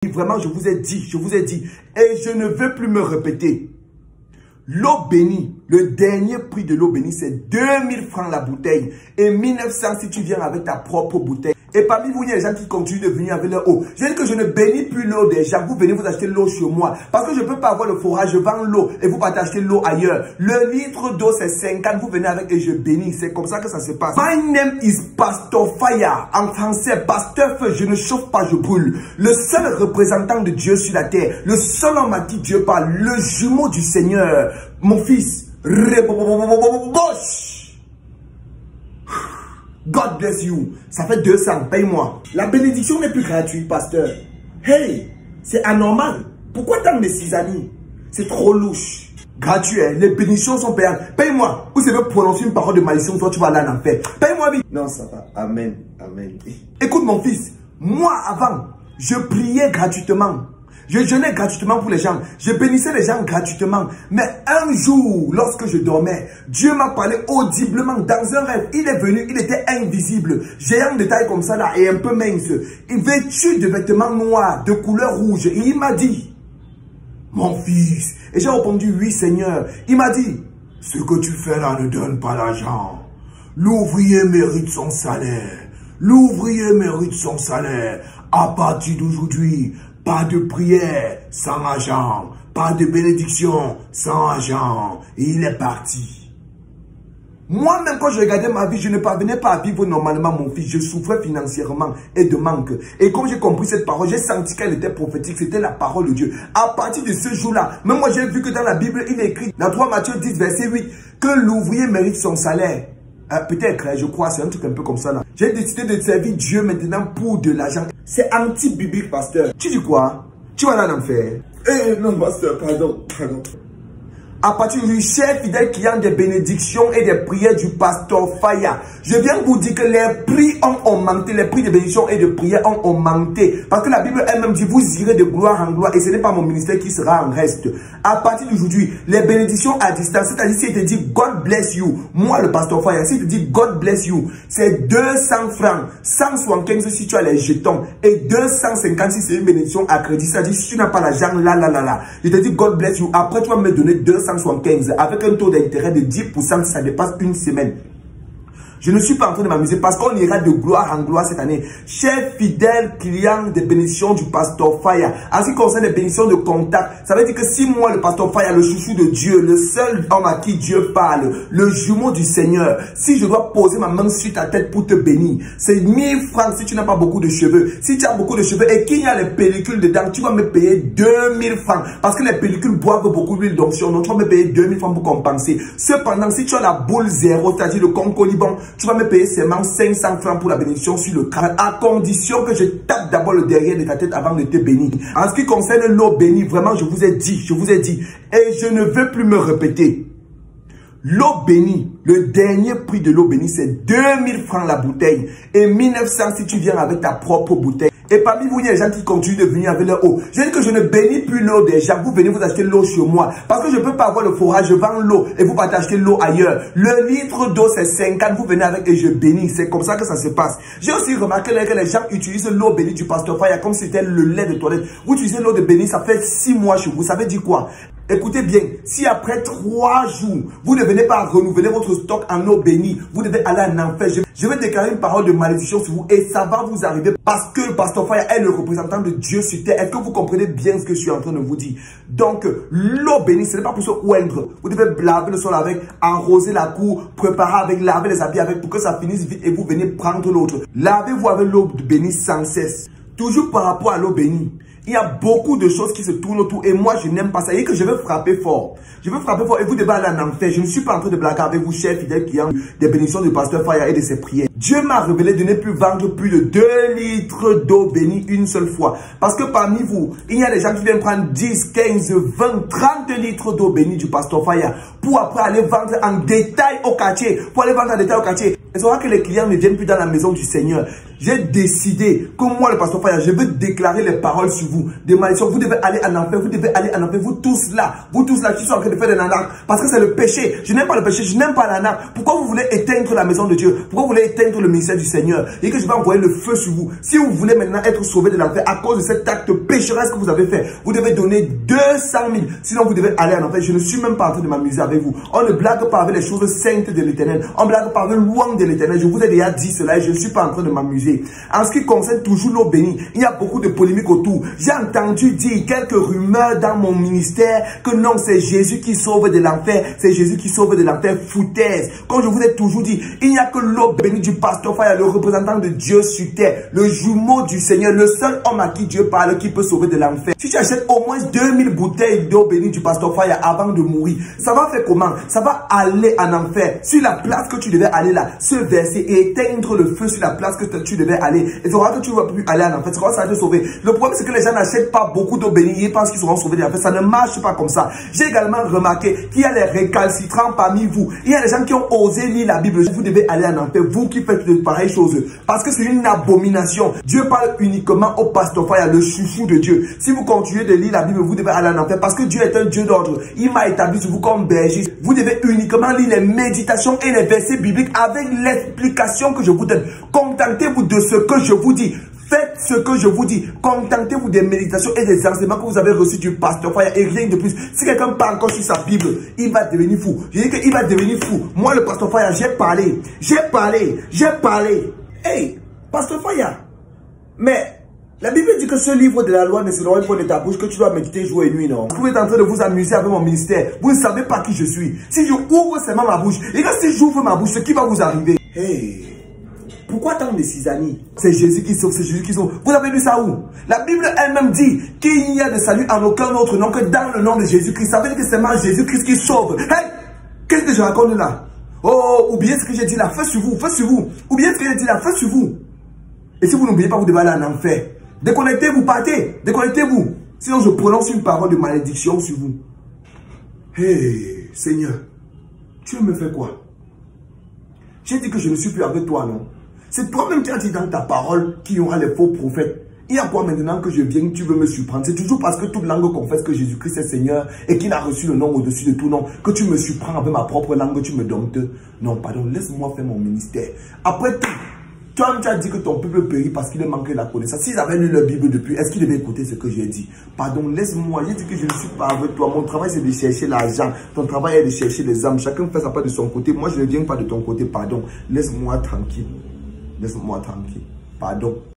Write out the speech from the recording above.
Vraiment, je vous ai dit, et je ne veux plus me répéter. L'eau bénie, le dernier prix de l'eau bénie, c'est 2000 francs la bouteille et 1900 si tu viens avec ta propre bouteille. Et parmi vous, il y a des gens qui continuent de venir avec leur eau. Je dis que je ne bénis plus l'eau des gens. Vous venez vous acheter l'eau chez moi. Parce que je ne peux pas avoir le forage, je vends l'eau et vous partez acheter l'eau ailleurs. Le litre d'eau, c'est 50. Vous venez avec et je bénis. C'est comme ça que ça se passe. My name is Pastor Fire. En français, Pasteur Feu. Je ne chauffe pas, je brûle. Le seul représentant de Dieu sur la terre. Le seul homme à qui Dieu parle. Le jumeau du Seigneur. Mon fils. God bless you. Ça fait 200, paye-moi. La bénédiction n'est plus gratuite, pasteur. Hey, c'est anormal. Pourquoi tant de cisailles? C'est trop louche. Gratuit, hein? Les bénédictions sont payantes. Paye-moi. Vous savez prononcer une parole de malédiction, toi tu vas aller en enfer. Paye-moi vite. Non, ça va. Amen. Amen. Écoute mon fils, moi avant, je priais gratuitement. Je jeûnais gratuitement pour les gens. Je bénissais les gens gratuitement. Mais un jour, lorsque je dormais, Dieu m'a parlé audiblement dans un rêve. Il est venu, il était invisible. Géant de taille comme ça là et un peu mince. Il vêtu de vêtements noirs, de couleur rouge. Et il m'a dit, mon fils. Et j'ai répondu, oui Seigneur. Il m'a dit, ce que tu fais là ne donne pas l'argent. L'ouvrier mérite son salaire. L'ouvrier mérite son salaire. À partir d'aujourd'hui, pas de prière sans argent. Pas de bénédiction sans argent. Et il est parti. Moi-même, quand je regardais ma vie, je ne parvenais pas à vivre normalement, mon fils. Je souffrais financièrement et de manque. Et comme j'ai compris cette parole, j'ai senti qu'elle était prophétique. C'était la parole de Dieu. À partir de ce jour-là, même moi, j'ai vu que dans la Bible, il est écrit, dans 3 Matthieu 10, verset 8, que l'ouvrier mérite son salaire. Peut-être, je crois, c'est un truc un peu comme ça là. J'ai décidé de servir Dieu maintenant pour de l'argent. C'est anti-biblique, pasteur. Tu dis quoi? Tu vas aller en enfer? Non, pasteur, pardon. À partir du chef fidèle qui a des bénédictions et des prières du pasteur Fire. Je viens vous dire que les prix ont augmenté, les prix de bénédiction et de prière ont augmenté. Parce que la Bible elle-même dit, vous irez de gloire en gloire et ce n'est pas mon ministère qui sera en reste. À partir d'aujourd'hui, les bénédictions à distance, c'est-à-dire si il te dit God bless you, moi le pasteur Fire, si il te dit God bless you, c'est 200 francs, 175 si tu as les jetons et 250 si c'est une bénédiction à crédit, c'est-à-dire si tu n'as pas l'argent là. Je te dis God bless you, après tu vas me donner 275 avec un taux d'intérêt de 10% si ça dépasse une semaine. Je ne suis pas en train de m'amuser parce qu'on ira de gloire en gloire cette année. Chers fidèles clients des bénédictions du pasteur Fire, en ce qui concerne les bénédictions de contact, ça veut dire que si moi, le pasteur Fire, le chouchou de Dieu, le seul homme à qui Dieu parle, le jumeau du Seigneur, si je dois poser ma main sur ta tête pour te bénir, c'est 1000 francs si tu n'as pas beaucoup de cheveux. Si tu as beaucoup de cheveux et qu'il y a les pellicules dedans, tu vas me payer 2000 francs parce que les pellicules boivent beaucoup d'huile d'onction. Donc tu vas me payer 2000 francs pour compenser. Cependant, si tu as la boule zéro, c'est-à-dire le concoliban, tu vas me payer seulement 500 francs pour la bénédiction sur le crâne, à condition que je tape d'abord le derrière de ta tête avant de te bénir. En ce qui concerne l'eau bénie, vraiment, je vous ai dit, et je ne veux plus me répéter. L'eau bénie, le dernier prix de l'eau bénie, c'est 2000 francs la bouteille et 1900 si tu viens avec ta propre bouteille. Et parmi vous, il y a des gens qui continuent de venir avec leur eau. Je dis que je ne bénis plus l'eau des gens. Vous venez vous acheter l'eau chez moi. Parce que je ne peux pas avoir le forage, je vends l'eau et vous partez acheter l'eau ailleurs. Le litre d'eau, c'est 50. Vous venez avec et je bénis. C'est comme ça que ça se passe. J'ai aussi remarqué que les gens utilisent l'eau bénie du pasteur Fire comme si c'était le lait de toilette. Vous utilisez l'eau de béni, ça fait 6 mois chez vous. Ça veut dire quoi? Écoutez bien, si après 3 jours, vous ne venez pas renouveler votre stock en eau bénie, vous devez aller en enfer. Je vais déclarer une parole de malédiction sur vous et ça va vous arriver parce que le pasteur Fire est le représentant de Dieu sur terre. Est-ce que vous comprenez bien ce que je suis en train de vous dire? Donc, l'eau bénie, ce n'est pas pour se oindre. Vous devez laver le sol avec, arroser la cour, préparer avec, laver les habits avec pour que ça finisse vite et vous venez prendre l'autre. Lavez-vous avec l'eau bénie sans cesse. Toujours par rapport à l'eau bénie. Il y a beaucoup de choses qui se tournent autour et moi je n'aime pas ça. Et que je veux frapper fort. Je veux frapper fort et vous devez aller en enfer. Je ne suis pas en train de blaguer avec vous, chers fidèles qui ont des bénédictions du pasteur Fire et de ses prières. Dieu m'a révélé de ne plus vendre plus de 2 litres d'eau bénie une seule fois. Parce que parmi vous, il y a des gens qui viennent prendre 10, 15, 20, 30 litres d'eau bénie du pasteur Fire pour après aller vendre en détail au quartier. Pour aller vendre en détail au quartier. Et c'est vrai que les clients ne viennent plus dans la maison du Seigneur. J'ai décidé que moi, le pasteur Fire, je veux déclarer les paroles sur vous. vous, des malédictions, vous devez aller en enfer, vous devez aller en enfer, vous tous là qui sont en train de faire des nanars, parce que c'est le péché. Je n'aime pas le péché, je n'aime pas la nanar. Pourquoi vous voulez éteindre la maison de Dieu? Pourquoi vous voulez éteindre le ministère du Seigneur? Et que je vais envoyer le feu sur vous. Si vous voulez maintenant être sauvé de l'enfer à cause de cet acte pécheresse que vous avez fait, vous devez donner 200 000, sinon vous devez aller en enfer. Je ne suis même pas en train de m'amuser avec vous. On ne blague pas avec les choses saintes de l'Éternel, on blague pas avec le loin de l'Éternel. Je vous ai déjà dit cela et je ne suis pas en train de m'amuser. En ce qui concerne toujours l'eau bénie, il y a beaucoup de polémiques autour. J'ai entendu dire quelques rumeurs dans mon ministère que non, c'est Jésus qui sauve de l'enfer, c'est Jésus qui sauve de l'enfer. Foutaise. Comme je vous ai toujours dit, il n'y a que l'eau bénie du pasteur Fire, le représentant de Dieu sur terre, le jumeau du Seigneur, le seul homme à qui Dieu parle qui peut sauver de l'enfer. Si tu achètes au moins 2000 bouteilles d'eau bénie du pasteur Fire avant de mourir, ça va faire comment? Ça va aller en enfer. Sur la place que tu devais aller là, se verser et éteindre le feu sur la place que tu devais aller. Et ça va que tu ne vas plus aller en enfer. Ça va te sauver. Le problème, c'est que les gens n'achètent pas beaucoup d'eau bénie. Ils pensent qu'ils seront sauvés de l'enfer. Ça ne marche pas comme ça. J'ai également remarqué qu'il y a les récalcitrants parmi vous. Il y a des gens qui ont osé lire la Bible. Vous devez aller en enfer, vous qui faites de pareilles choses. Parce que c'est une abomination. Dieu parle uniquement au pasteur Fire, le chouchou de Dieu. Si vous continuez de lire la Bible, vous devez aller en enfer. Parce que Dieu est un Dieu d'ordre. Il m'a établi sur vous comme berger. Vous devez uniquement lire les méditations et les versets bibliques avec l'explication que je vous donne. Contentez-vous de ce que je vous dis. Faites ce que je vous dis. Contentez-vous des méditations et des enseignements que vous avez reçus du pasteur Fire et rien de plus. Si quelqu'un parle encore sur sa Bible, il va devenir fou. Je dis qu'il va devenir fou. Moi, le pasteur Fire, j'ai parlé. Hey, pasteur Fire. Mais la Bible dit que ce livre de la loi ne sera pas de ta bouche, que tu dois méditer jour et nuit, non? Vous êtes en train de vous amuser avec mon ministère. Vous ne savez pas qui je suis. Si je ouvre seulement ma bouche, et là, si j'ouvre ma bouche, ce qui va vous arriver? Hey. Pourquoi tant de cisanie? C'est Jésus qui sauve, c'est Jésus qui sauve. Vous avez lu ça où? La Bible elle-même dit qu'il n'y a de salut en aucun autre nom que dans le nom de Jésus-Christ. Ça veut dire que c'est seulement Jésus-Christ qui sauve. Hey! Qu'est-ce que je raconte là? Oh, oubliez ce que j'ai dit là, faites sur vous. Oubliez ce que j'ai dit là, faites sur vous. Et si vous n'oubliez pas, vous devez aller en enfer. Déconnectez-vous, partez, déconnectez-vous. Sinon, je prononce une parole de malédiction sur vous. Hey, Seigneur, tu me fais quoi? J'ai dit que je ne suis plus avec toi, non? C'est toi-même qui as dit dans ta parole qu'il y aura les faux prophètes. Il y a quoi maintenant que je viens, tu veux me surprendre? C'est toujours parce que toute langue confesse que Jésus-Christ est Seigneur et qu'il a reçu le nom au-dessus de tout nom que tu me surprends avec ma propre langue, tu me domptes. Non, pardon, laisse-moi faire mon ministère. Après tout, toi, tu as dit que ton peuple périt parce qu'il manquait la connaissance. S'ils avaient lu la Bible depuis, est-ce qu'ils devaient écouter ce que j'ai dit? Pardon, laisse-moi. J'ai dit que je ne suis pas avec toi. Mon travail, c'est de chercher l'argent. Ton travail est de chercher les âmes. Chacun fait sa part de son côté. Moi, je ne viens pas de ton côté. Pardon. Laisse-moi tranquille. Laisse-moi tranquille. Pardon.